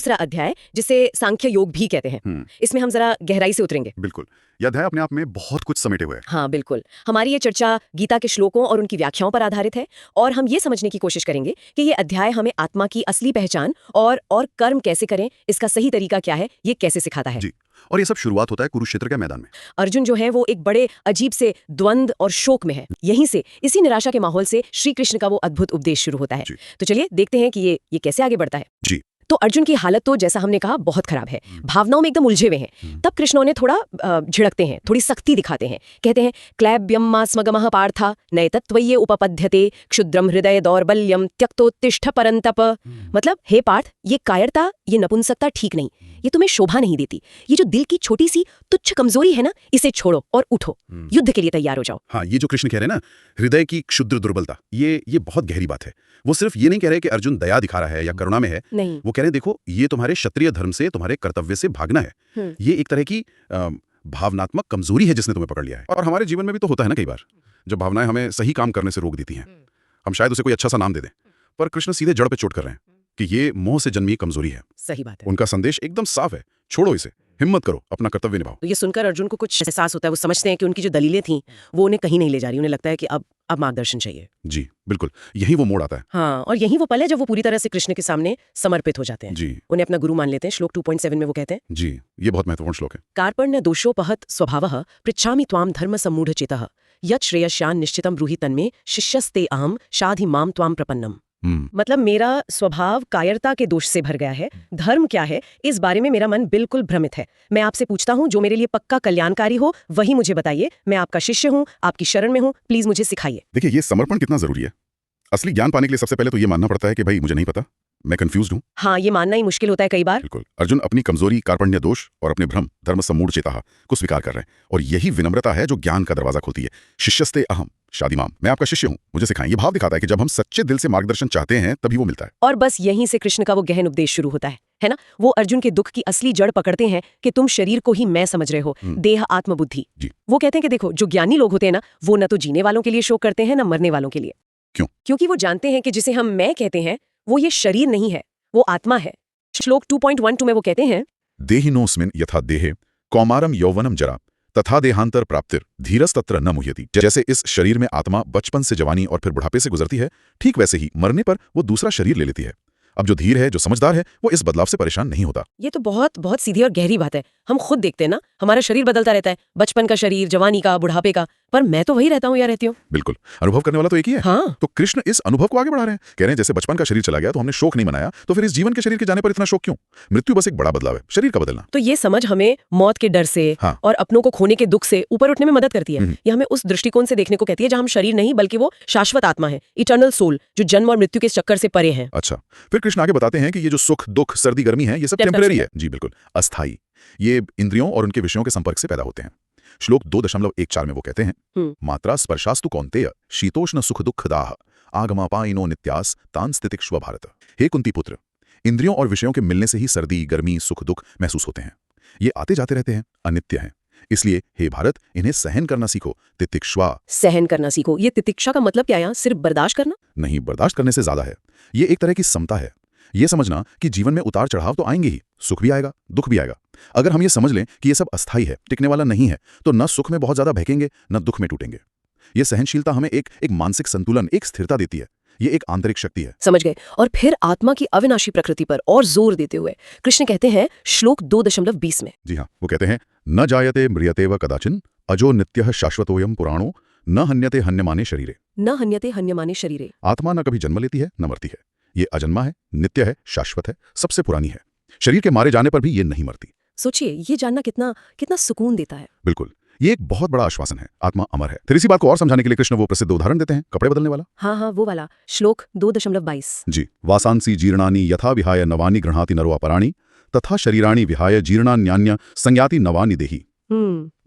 दूसरा अध्याय जिसे सांख्य योग भी कहते हैं, इसमें हम जरा गहराई से उतरेंगे। बिल्कुल, यह अध्याय अपने आप में बहुत कुछ समेटे हुए है। हाँ बिल्कुल, हमारी ये चर्चा गीता के श्लोकों और उनकी व्याख्याओं पर आधारित है और हम ये समझने की कोशिश करेंगे कि ये अध्याय हमें आत्मा की असली पहचान और कर्म कैसे करें, इसका सही तरीका क्या है, ये कैसे सिखाता है। जी, और ये सब शुरुआत होता है कुरुक्षेत्र के मैदान में। अर्जुन जो है वो एक बड़े अजीब से द्वंद और शोक में है। यहीं से, इसी निराशा के माहौल से श्री कृष्ण का वो अद्भुत उपदेश शुरू होता है। तो चलिए देखते हैं कि ये कैसे आगे बढ़ता है। जी। तो अर्जुन की हालत तो जैसा हमने कहा बहुत खराब है, भावनाओं में एकदम उलझे हुए हैं। तब कृष्ण उन्हें थोड़ा झिड़कते हैं, थोड़ी सख्ती दिखाते हैं। कहते हैं क्लैब्यम्मास्मगमः पार्था नैतत्त्वय्ये उपपद्यते क्षुद्रम हृदय दौर्बल्यम त्यक्तोत्तिष्ठ परंतप। मतलब हे पार्थ, ये कायरता, ये नपुंसकता ठीक नहीं, ये तुम्हें शोभा नहीं देती। ये जो दिल की छोटी सी तुच्छ कमजोरी है ना, इसे छोड़ो और उठो, युद्ध के लिए तैयार हो जाओ। हाँ, ये जो कृष्ण कह रहे हैं ना, हृदय की क्षुद्र दुर्बलता, ये बहुत गहरी बात है। वो सिर्फ ये नहीं कह रहे कि अर्जुन दया दिखा रहा है या करुणा में है। नहीं, वो कह रहे हैं देखो, ये तुम्हारे क्षत्रिय धर्म से, तुम्हारे कर्तव्य से भागना है। ये एक तरह की भावनात्मक कमजोरी है जिसने तुम्हें पकड़ लिया है। और हमारे जीवन में भी तो होता है ना कई बार, जब भावनाएं हमें सही काम करने से रोक देती हैं। हम शायद उसे कोई अच्छा सा नाम दे दें, पर कृष्ण सीधे जड़ पे चोट कर रहे हैं कि ये मोह से जन्मी कमजोरी है। सही बात है। उनका संदेश एकदम साफ है, छोड़ो इसे, हिम्मत करो, अपना कर्तव्य निभाओ। तो ये सुनकर अर्जुन को कुछ एहसास होता है। वो समझते हैं कि उनकी जो दलीलें थीं वो उन्हें कहीं नहीं ले जा रही। उन्हें लगता है कि अब मार्गदर्शन चाहिए। जी बिल्कुल, यही वो मोड़ आता है। हाँ, और यही वो पल है जब वो पूरी तरह से कृष्ण के सामने समर्पित हो जाते हैं। जी, उन्हें अपना गुरु मान लेते हैं। श्लोक 2.7 में वो कहते हैं, जी, ये बहुत महत्वपूर्ण श्लोक है। कार्पण्य दोषोपहत स्वभावः पृच्छामि त्वाम धर्म सम्मूढ़चितः यत् श्रेयस्यान् निश्चितं ब्रूहि तन्मे शिष्यस्ते अहं शाधि माम त्वाम प्रपन्नम। मतलब मेरा स्वभाव कायरता के दोष से भर गया है। धर्म क्या है, इस बारे में मेरा मन बिल्कुल भ्रमित है। मैं आपसे पूछता हूँ, जो मेरे लिए पक्का कल्याणकारी हो वही मुझे बताइए। मैं आपका शिष्य हूँ, आपकी शरण में हूँ, प्लीज मुझे सिखाइए। देखिए, ये समर्पण कितना जरूरी है। असली ज्ञान पाने के लिए सबसे पहले तो ये मानना पड़ता है कि भाई मुझे नहीं पता, मैं कंफ्यूज्ड हूँ। हाँ, ये मानना ही मुश्किल होता है कई बार। बिल्कुल, अर्जुन अपनी कमजोरी, कार्पण्य दोष और अपने भ्रम, धर्म सम्मूढ़चेताः को स्वीकार कर रहे हैं, और यही विनम्रता है जो ज्ञान का दरवाजा खोलती है। शिष्यस्ते अहम शाधि माम, मैं आपका शिष्य हूँ, मुझे सिखाएं। ये भाव दिखाता है कि जब हम सच्चे दिल से मार्गदर्शन चाहते हैं तभी वो मिलता है। और बस यहीं से कृष्ण का वो गहन उपदेश शुरू होता है ना। वो अर्जुन के दुख की असली जड़ पकड़ते हैं कि तुम शरीर को ही मैं समझ रहे हो, देह आत्मबुद्धि। वो कहते हैं कि देखो, जो ज्ञानी लोग होते हैं ना, वो न तो जीने वालों के लिए शोक करते हैं, न मरने वालों के लिए। क्यों? क्योंकि वो जानते हैं कि जिसे हम मैं कहते हैं वो ये शरीर नहीं है, वो आत्मा है। श्लोक 2.12 में वो कहते हैं, देहिनोऽस्मिन् यथा देहे कौमारम यौवनम जरा तथा देहांतर प्राप्तिर धीरस्तत्र न मुह्यति। जैसे इस शरीर में आत्मा बचपन से जवानी और फिर बुढ़ापे से गुजरती है, ठीक वैसे ही मरने पर वो दूसरा शरीर ले लेती है। अब जो धीर है, जो समझदार है, वो इस बदलाव से परेशान नहीं होता। ये तो बहुत बहुत सीधी और गहरी बात है। हम खुद देखते हैं ना, हमारा शरीर बदलता रहता है, बचपन का शरीर, जवानी का, बुढ़ापे का, पर मैं तो वही रहता हूँ या रहती हूँ। बिल्कुल, अनुभव करने वाला तो एक ही है। हाँ। तो कृष्ण इस अनुभव को आगे बढ़ा रहे हैं, कह रहे हैं जैसे बचपन का शरीर चला गया तो हमने शोक नहीं मनाया, तो फिर इस जीवन के शरीर के जाने पर इतना शोक क्यों? मृत्यु बस एक बड़ा बदलाव है, शरीर का बदलना। तो ये समझ हमें मौत के डर से और अपनों को खोने के दुख से ऊपर उठने में मदद करती है। ये हमें उस दृष्टिकोण से देखने को कहती है जहाँ हम शरीर नहीं बल्कि वो शाश्वत आत्मा है, इटर्नल सोल, जो जन्म और मृत्यु के चक्कर से परे है। अच्छा, फिर कृष्ण आगे बताते हैं कि ये जो सुख, दुख, सर्दी, गर्मी है, ये सब टेम्परेरी है। जी बिल्कुल, अस्थाई। ये इंद्रियों और उनके विषयों के संपर्क से पैदा होते हैं। श्लोक 2.14 में वो कहते हैं, मात्रा स्पर्शास्तु कौन्तेय शीतोष्ण सुख दुख दाह आगमापाइनो नित्यास तान स्थितिक्ष्व भारत। हे कुंती पुत्र, इंद्रियों और विषयों के मिलने से ही सर्दी, गर्मी, सुख, दुख महसूस होते हैं। ये आते जाते रहते हैं, अनित्य हैं। इसलिए हे भारत, इन्हें सहन करना सीखो, तितिक्ष्वा। सहन करना सीखो, ये तितिक्षा का मतलब क्या है? सिर्फ बर्दाश्त करना नहीं, बर्दाश्त करने से ज्यादा है। ये एक तरह की समता है। ये समझना कि जीवन में उतार चढ़ाव तो आएंगे ही, सुख भी आएगा, दुख भी आएगा। अगर हम ये समझ लें कि ये सब अस्थाई है, टिकने वाला नहीं है, तो न सुख में बहुत ज्यादा बहकेंगे, न दुख में टूटेंगे। ये सहनशीलता हमें एक मानसिक संतुलन, एक स्थिरता देती है। ये एक आंतरिक शक्ति है। समझ गए। और फिर आत्मा की अविनाशी प्रकृति पर और जोर देते हुए कृष्ण कहते हैं श्लोक 2.20 में, जी हाँ, वो कहते हैं, न जायते म्रियते व कदाचिन अजो नित्यः शाश्वतोयम पुराणो न हन्यते हन्यमाने शरीरे। न हन्यते हन्यमाने शरीरे। आत्मा न कभी जन्म लेती है, न मरती है। ये अजन्मा है, नित्य है, शाश्वत है, सबसे पुरानी है। शरीर के मारे जाने पर भी ये नहीं मरती। सोचिए, ये जानना कितना सुकून देता है। बिल्कुल, ये एक बहुत बड़ा आश्वासन है। आत्मा अमर है। फिर इसी बात को और समझाने के लिए कृष्ण वो प्रसिद्ध उदाहरण देते हैं, कपड़े बदलने वाला। हाँ, वो वाला। श्लोक 2.22। जी, वासांसी जीर्णानि यथा विहाय नवानि गृह्णाति नरो अपराणि तथा शरीराणि विहाय जीर्णान्यान्य संज्ञाति नवानि देहि।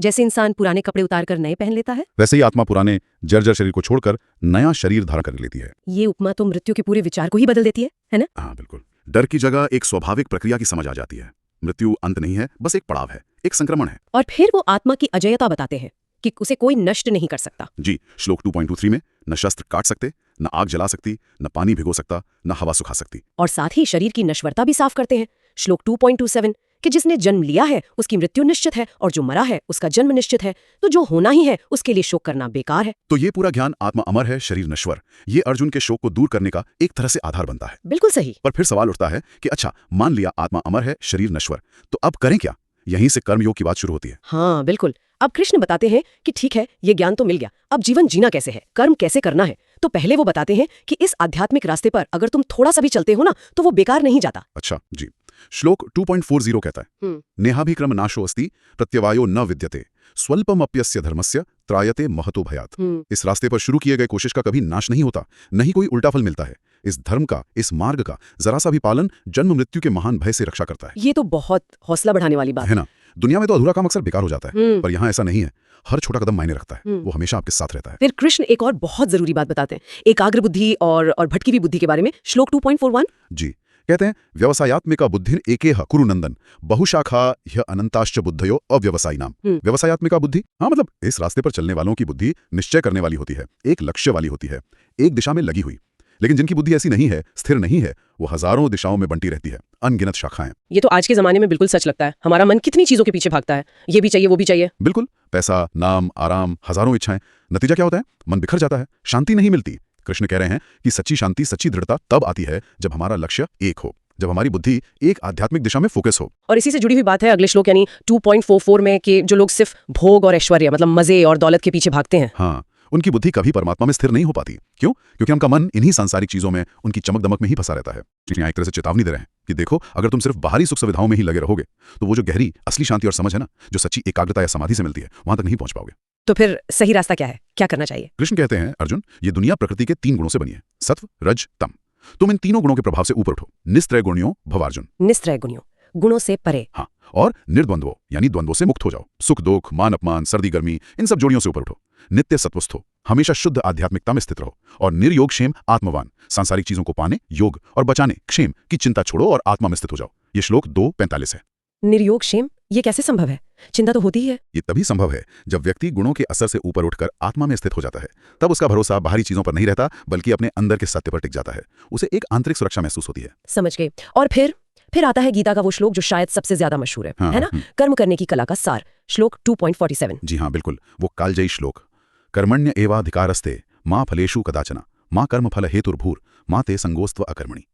जैसे इंसान पुराने कपड़े उतार कर नए पहन लेता है, वैसे ही आत्मा पुराने जर्जर शरीर को छोड़कर नया शरीर धारण कर लेती है। ये उपमा तो मृत्यु के पूरे विचार को ही बदल देती है ना? हाँ बिल्कुल, डर की जगह एक स्वाभाविक प्रक्रिया की समझ आ जाती है। मृत्यु अंत नहीं है, बस एक पड़ाव है, एक संक्रमण है। और फिर वो आत्मा की अजयता बताते हैं कि उसे कोई नष्ट नहीं कर सकता। जी, श्लोक 2.23 में, न शस्त्र काट सकते, न आग जला सकती, न पानी भिगो सकता, न हवा सुखा सकती। और साथ ही शरीर की नश्वरता भी साफ करते हैं। श्लोक 2.27 कि जिसने जन्म लिया है उसकी मृत्यु निश्चित है और जो मरा है उसका जन्म निश्चित है, तो जो होना ही है उसके लिए शोक करना बेकार है। तो ये पूरा ज्ञान आत्मा अमर है, शरीर नश्वर, ये अर्जुन के शोक को दूर करने का एक तरह से आधार बनता है। बिल्कुल सही। पर फिर सवाल उठता है कि अच्छा, मान लिया आत्मा अमर है, शरीर नश्वर, तो अब करें क्या? यहीं से कर्मयोग की बात शुरू होती है। हाँ बिल्कुल। अब कृष्ण बताते हैं कि ठीक है, ये ज्ञान तो मिल गया, अब जीवन जीना कैसे है, कर्म कैसे करना है। तो पहले वो बताते हैं कि इस आध्यात्मिक रास्ते पर अगर तुम थोड़ा सा भी चलते हो ना तो वो बेकार नहीं जाता। अच्छा जी। श्लोक 2.40 कहता है, नेहाभिक्रम नाशो अस्ति प्रत्यवायो न विद्यते स्वल्पमप्यस्य धर्मस्य त्रायते महतो भयात्। इस रास्ते पर शुरू किए गए कोशिश का कभी नाश नहीं होता, नहीं कोई उल्टा फल मिलता है। इस धर्म का, इस मार्ग का जरा सा भी पालन जन्म मृत्यु के महान भय से रक्षा करता है। ये तो बहुत हौसला बढ़ाने वाली बात है ना। दुनिया में तो अधूरा काम अक्सर बेकार हो जाता है, पर यहाँ ऐसा नहीं है। हर छोटा कदम मायने रखता है, वो हमेशा आपके साथ रहता है। फिर कृष्ण एक और बहुत जरूरी बात बताते हैं, एकाग्र बुद्धि और भटकी हुई बुद्धि के बारे में। श्लोक 2.41 जी कहते हैं, व्यवसायात्मिका बुद्धिर एकेह कुरु नंदन बहुशाखा ह्य अनंताश्च बुद्धयो अव्यवसायिनाम। व्यवसायात्मिका बुद्धि, हाँ मतलब इस रास्ते पर चलने वालों की बुद्धि निश्चय करने वाली होती है, एक लक्ष्य वाली होती है, एक दिशा में लगी हुई। लेकिन जिनकी बुद्धि ऐसी नहीं है, स्थिर नहीं है, वो हजारों दिशाओं में बंटी रहती है, अनगिनत शाखाएं। ये तो आज के जमाने में बिल्कुल सच लगता है। हमारा मन कितनी चीजों के पीछे भागता है, ये भी चाहिए वो भी चाहिए। बिल्कुल, पैसा, नाम, आराम, हजारों इच्छाएं। नतीजा क्या होता है? मन बिखर जाता है, शांति नहीं मिलती। कृष्ण कह रहे हैं कि सच्ची शांति, सच्ची दृढ़ता तब आती है जब हमारा लक्ष्य एक हो, जब हमारी बुद्धि एक आध्यात्मिक दिशा में फोकस हो। और इसी से जुड़ी हुई बात है अगले श्लोक यानी 2.44 में कि जो लोग सिर्फ भोग और ऐश्वर्य मतलब मजे और दौलत के पीछे भागते हैं, हाँ, उनकी बुद्धि कभी परमात्मा में स्थिर नहीं हो पाती। क्यों? क्योंकि उनका मन इन्हीं सांसारिक चीजों में, उनकी चमक दमक में ही फंसा रहता है। एक तरह से चेतावनी दे रहे हैं कि देखो, अगर तुम सिर्फ बाहरी सुख सुविधाओं में ही लगे रहोगे तो वो जो गहरी असली शांति और समझ है ना, जो सच्ची एकाग्रता या समाधि से मिलती है, वहां तक नहीं पहुंच पाओगे। तो फिर सही रास्ता क्या है, क्या करना चाहिए? कृष्ण कहते हैं, अर्जुन, ये दुनिया प्रकृति के 3 गुणों से बनी है, सत्व, रज, तम। तुम इन तीनों गुणों के प्रभाव से ऊपर उठो, निस्त्रय गुणियों भवार्जुन। निस्त्रय गुणियों, गुणों से परे। हाँ, और निर्द्वंद्वो यानी द्वंद्वों से मुक्त हो जाओ। सुख दुख, मान अपमान, सर्दी गर्मी, इन सब जोड़ियों से ऊपर उठो। नित्य सत्वस्थो, हमेशा शुद्ध आध्यात्मिकता में स्थित रहो। और निर्योग क्षेम आत्मवान, सांसारिक चीजों को पाने, योग और बचाने, क्षेम की चिंता छोड़ो और आत्मा में स्थित हो जाओ। ये श्लोक 2.45 है। निर्योग क्षेम, ये कैसे संभव है? चिंता तो होती ही है। ये तभी संभव है जब व्यक्ति गुणों के असर से ऊपर उठकर आत्मा में स्थित हो जाता है। तब उसका भरोसा बाहरी चीजों पर नहीं रहता, बल्कि अपने अंदर के सत्य पर टिक जाता है। उसे एक आंतरिक सुरक्षा महसूस होती है। समझ गए। और फिर आता है गीता का वो श्लोक जो शायद सबसे ज्यादा मशहूर है, है ना? कर्म करने की कला का सार, श्लोक 2.47। जी हाँ बिल्कुल, वो कालजयी श्लोक। कर्मण्य एवाधिकारस्ते मां फलेषु कदाचन मां कर्म फल हेतुर्भूर मां ते संगोस्त्व अकर्मणि।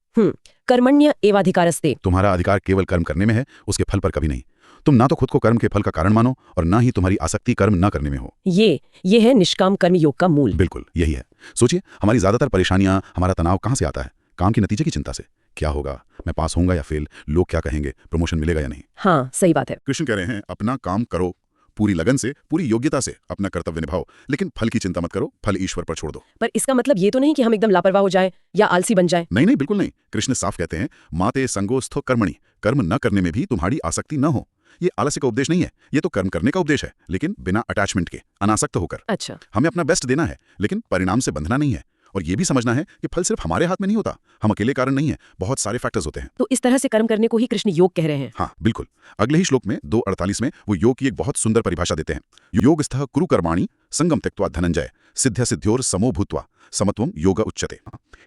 कर्मण्य एवाधिकारस्ते, तुम्हारा अधिकार केवल कर्म करने में है, उसके फल पर कभी नहीं। तुम ना तो खुद को कर्म के फल का कारण मानो और ना ही तुम्हारी आसक्ति कर्म न करने में हो। ये है निष्काम कर्म योग का मूल। बिल्कुल यही है। सोचिए, हमारी ज्यादातर परेशानियां, हमारा तनाव कहाँ से आता है? काम के नतीजे की चिंता से। क्या होगा, मैं पास होऊंगा या फेल, लोग क्या कहेंगे, प्रमोशन मिलेगा या नहीं। हाँ सही बात है। कृष्ण कह रहे हैं, अपना काम करो, पूरी लगन से, पूरी योग्यता से अपना कर्तव्य निभाओ, लेकिन फल की चिंता मत करो, फल ईश्वर पर छोड़ दो। पर इसका मतलब ये तो नहीं कि हम एकदम लापरवाह हो जाएं या आलसी बन जाएं। नहीं, बिल्कुल नहीं। कृष्ण साफ कहते हैं, माते संगोस्थो कर्मणि, कर्म न करने में भी तुम्हारी आसक्ति न हो। ये आलस्य का उपदेश नहीं है, ये तो कर्म करने का उपदेश है, लेकिन बिना अटैचमेंट के, अनासक्त होकर। अच्छा, हमें अपना बेस्ट देना है, लेकिन परिणाम से बंधना नहीं है। और ये भी समझना है कि फल सिर्फ हमारे हाथ में नहीं होता, हम अकेले कारण नहीं है, बहुत सारे फैक्टर्स होते हैं। तो इस तरह से कर्म करने को ही कृष्ण योग कह रहे हैं। हाँ बिल्कुल। अगले ही श्लोक में 2.48 में वो योग की एक बहुत सुंदर परिभाषा देते हैं। योगस्थः कुरु कर्माणि संगम त्यक्त्वा धनंजय सिद्ध्य सिद्ध्योर समो भूत्वा समत्वम योग उच्यते।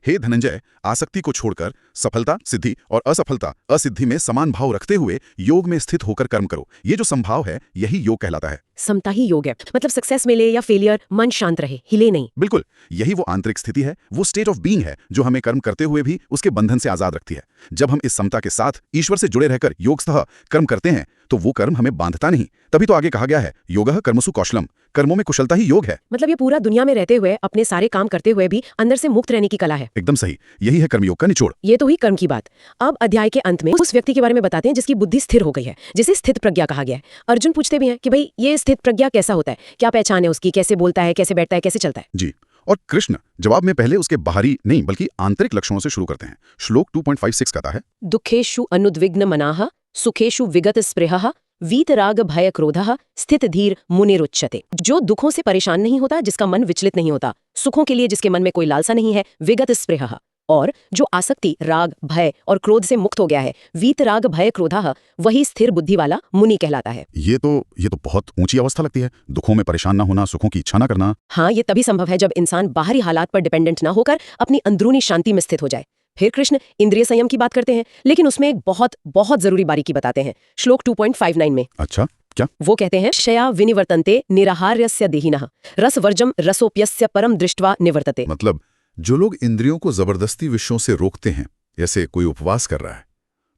हे धनंजय, आसक्ति को छोड़कर सफलता, सिद्धि और असफलता, असिद्धि में समान भाव रखते हुए योग में स्थित होकर कर्म करो। ये जो संभाव है, यही योग कहलाता है। समता ही योग है, मतलब सक्सेस मिले या फेलियर, मन शांत रहे, हिले नहीं। बिल्कुल, यही वो आंतरिक स्थिति है, वो स्टेट ऑफ बीइंग है जो हमें कर्म करते हुए भी उसके बंधन से आजाद रखती है। जब हम इस समता के साथ ईश्वर से जुड़े रहकर योगस्थः कर्म करते हैं तो वो कर्म हमें बांधता नहीं। तभी तो आगे कहा गया है, योगः कर्मसु कौशलम, कर्मों में कुशलता ही योग है। मतलब ये पूरा दुनिया में रहते हुए, अपने सारे काम करते हुए भी अंदर से मुक्त रहने की कला है। एकदम सही, यही है कर्मयोग का निचोड़। ये तो हुई कर्म की बात। अब अध्याय के अंत में उस व्यक्ति के बारे में बताते हैं जिसकी बुद्धि स्थिर हो गई है, जिसे स्थित प्रज्ञा कहा गया है। अर्जुन पूछते भी हैं कि भाई ये स्थित प्रज्ञा कैसा होता है, क्या पहचान है उसकी, कैसे बोलता है, कैसे बैठता है, कैसे चलता है। जी, और कृष्ण जवाब में पहले उसके बाहरी नहीं बल्कि आंतरिक लक्षणों से शुरू करते हैं। श्लोक 2.56 कहता है, दुखेषु अनुद्विग्न मनाः सुखेषु विगत स्पृहः वीतराग भय क्रोधः स्थित धीर मुनिरुच्यते। जो दुखों से परेशान नहीं होता, जिसका मन विचलित नहीं होता, सुखों के लिए जिसके मन में कोई लालसा नहीं है, विगत स्पृहः, और जो आसक्ति, राग, भय और क्रोध से मुक्त हो गया है, वीतराग भय क्रोधः, वही स्थिर बुद्धि वाला मुनि कहलाता है। ये तो बहुत ऊंची अवस्था लगती है। दुखों में परेशान ना होना, सुखों की इच्छा ना करना। हाँ, ये तभी संभव है जब इंसान बाहरी हालात पर डिपेंडेंट ना होकर अपनी अंदरूनी शांति में स्थित हो जाए। फिर कृष्ण इंद्रिय संयम की बात करते हैं, लेकिन उसमें एक बहुत बहुत जरूरी बारीकी बताते हैं श्लोक 2.59 में। अच्छा, क्या? वो कहते हैं शया विनिवर्तन्ते निराहार्यस्य देहिनः रसवर्जम रसोप्यस्य परम दृष्ट्वा निवर्तते। मतलब जो लोग इंद्रियों को जबरदस्ती विषयों से रोकते हैं, जैसे कोई उपवास कर रहा है,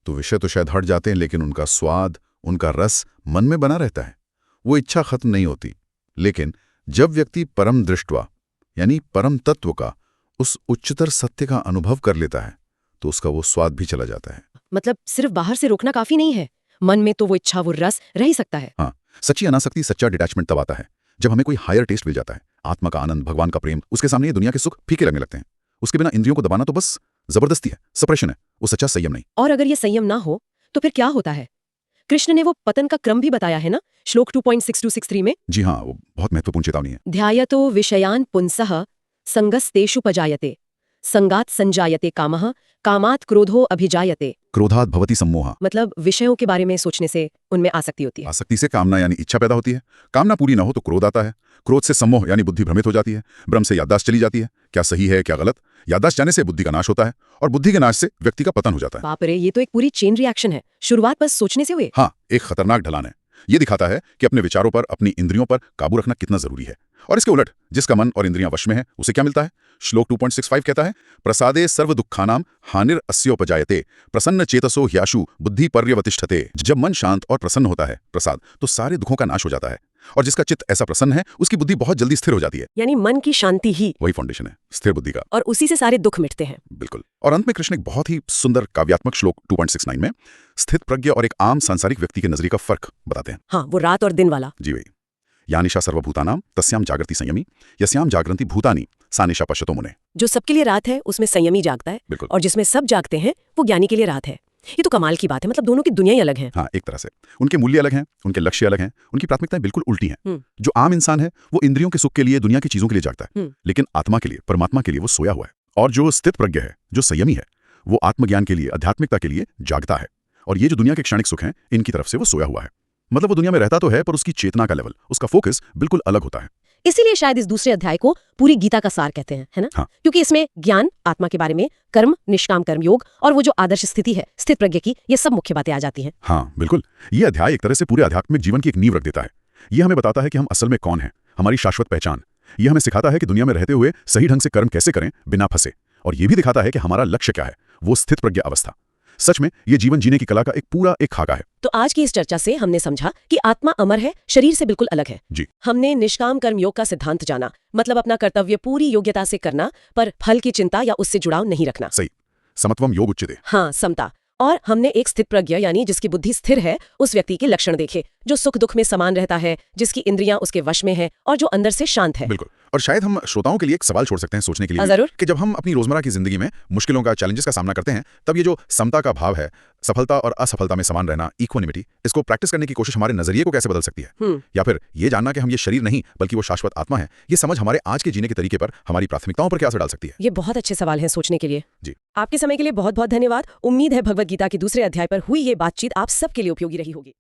तो विषय तो शायद हट जाते हैं, लेकिन उनका स्वाद, उनका रस मन में बना रहता है, वो इच्छा खत्म नहीं होती। लेकिन जब व्यक्ति परम दृष्ट्वा यानी परम तत्व का, उस उच्चतर सत्य का अनुभव कर लेता है, तो उसका वो स्वाद भी चला जाता है। मतलब सिर्फ बाहर से रोकना काफी नहीं है, मन में तो वो इच्छा, वो रस रह ही सकता है। हाँ, सच्ची अनासक्ति, सच्चा डिटैचमेंट तब आता है जब हमें कोई हायर टेस्ट मिल जाता है, आत्मा का आनंद, भगवान का प्रेम। उसके सामने ये दुनिया के सुख फीके लगने लगते हैं। उसके बिना इंद्रियों को दबाना तो बस जबरदस्ती है, सप्रेशन है, वो सच्चा संयम नहीं। और अगर ये संयम ना हो तो फिर क्या होता है? कृष्ण ने वो पतन का क्रम भी बताया है ना, श्लोक 2.6263 में। जी हाँ, वो बहुत महत्वपूर्ण चेतावनी है। ध्यायतो विषयान पुंसः संगस्तेषुपजायते संगात संजायते कामः कामात क्रोधो अभिजायते। क्रोधात भवति सम्मोहा। मतलब विषयों के बारे में सोचने से उनमें आसक्ति होती है। आसक्ति से कामना यानी इच्छा पैदा होती है, कामना पूरी ना हो तो क्रोध आता है, क्रोध से सम्मोह यानी बुद्धि भ्रमित हो जाती है, भ्रम से याददाश्त चली जाती है, क्या सही है क्या गलत, याददाश्त जाने से बुद्धि का नाश होता है, और बुद्धि के नाश से व्यक्ति का पतन हो जाता है। बाप रे, ये तो एक पूरी चेन रिएक्शन है, शुरुआत बस सोचने से हुए। हाँ, एक खतरनाक ढलान है। ये दिखाता है कि अपने विचारों पर, अपनी इंद्रियों पर काबू रखना कितना जरूरी है। और इसके उलट जिसका मन और इंद्रियां वश में है, उसे क्या मिलता है? श्लोक 2.65 कहता है प्रसादे सर्व दुखानाम हानिर अस्योपजायते प्रसन्न चेतसो ह्याशु बुद्धि पर्यवतिष्ठते। जब मन शांत और प्रसन्न होता है, प्रसाद, तो सारे दुखों का नाश हो जाता है, और जिसका चित्त ऐसा प्रसन्न है उसकी बुद्धि बहुत जल्दी स्थिर हो जाती है। यानी मन की शांति ही वही फाउंडेशन है स्थिर बुद्धि का, और उसी से सारे दुख मिटते हैं। बिल्कुल। और अंत में कृष्ण एक बहुत ही सुंदर काव्यात्मक श्लोक 2.69 में स्थित प्रज्ञ और एक आम सांसारिक व्यक्ति के नजरिए का फर्क बताते हैं। हाँ, वो रात और दिन वाला। जी वही। यानिशा सर्वभूतानाम तस्याम जागृति संयमी यस्याम जागृति भूतानि सा निशा पश्यतो मुने। जो सबके लिए रात है उसमें संयमी जागता है, बिल्कुल। और जिसमें सब जागते हैं वो ज्ञानी के लिए रात है। ये तो कमाल की बात है, मतलब दोनों की दुनिया ही अलग है। हाँ, एक तरह से उनके मूल्य अलग हैं, उनके लक्ष्य अलग हैं, उनकी प्राथमिकताएं बिल्कुल उल्टी हैं। जो आम इंसान है वो इंद्रियों के सुख के लिए, दुनिया की चीजों के लिए जागता है, लेकिन आत्मा के लिए, परमात्मा के लिए वो सोया हुआ है। और जो स्थित प्रज्ञ है, जो संयमी है, वो आत्मज्ञान के लिए, आध्यात्मिकता के लिए जागता है। और ये जो दुनिया के क्षणिक सुख हैं, इनकी तरफ से वो सोया हुआ है। मतलब वो दुनिया में रहता तो है, पर उसकी चेतना का लेवल, उसका फोकस बिल्कुल अलग होता है। इसीलिए शायद इस दूसरे अध्याय को पूरी गीता का सार कहते हैं, है ना? हाँ। क्योंकि इसमें ज्ञान, आत्मा के बारे में, कर्म, निष्काम कर्म योग, और वो जो आदर्श स्थिति है स्थित प्रज्ञ की, ये सब मुख्य बातें आ जाती हैं। हाँ बिल्कुल, ये अध्याय एक तरह से पूरे आध्यात्मिक जीवन की एक नींव रख देता है। ये हमें बताता है कि हम असल में कौन हैं, हमारी शाश्वत पहचान। ये हमें सिखाता है कि दुनिया में रहते हुए सही ढंग से कर्म कैसे करें बिना फंसे, और ये भी दिखाता है कि हमारा लक्ष्य क्या है, वो स्थित प्रज्ञ अवस्था। सच में ये जीवन जीने की कला का एक पूरा एक खाका है। तो आज की इस चर्चा से हमने समझा कि आत्मा अमर है, शरीर से बिल्कुल अलग है। जी। हमने निष्काम कर्म योग का सिद्धांत जाना, मतलब अपना कर्तव्य पूरी योग्यता से करना, पर फल की चिंता या उससे जुड़ाव नहीं रखना। सही, समत्वम योग उच्यते। हाँ, समता। और हमने एक स्थित प्रज्ञ यानी जिसकी बुद्धि स्थिर है, उस व्यक्ति के लक्षण देखे, जो सुख दुख में समान रहता है, जिसकी इंद्रियां उसके वश में है, और जो अंदर से शांत है। बिल्कुल। और शायद हम श्रोताओं के लिए एक सवाल छोड़ सकते हैं सोचने के लिए जरूर। कि जब हम अपनी रोजमर्रा की जिंदगी में मुश्किलों का, चैलेंजेस का सामना करते हैं, तब ये जो समता का भाव है, सफलता और असफलता में समान रहना, इक्वानिमिटी, इसको प्रैक्टिस करने की कोशिश हमारे नजरिए को कैसे बदल सकती है? या फिर ये जानना कि हम ये शरीर नहीं बल्कि वो शाश्वत आत्मा है, ये समझ हमारे आज के जीने के तरीके पर, हमारी प्राथमिकताओं पर क्या असर डाल सकती है? ये बहुत अच्छे सवाल हैं सोचने के लिए। जी। आपके समय के लिए बहुत बहुत धन्यवाद। उम्मीद है भगवद गीता के दूसरे अध्याय पर हुई ये बातचीत आप सबके लिए उपयोगी रही होगी।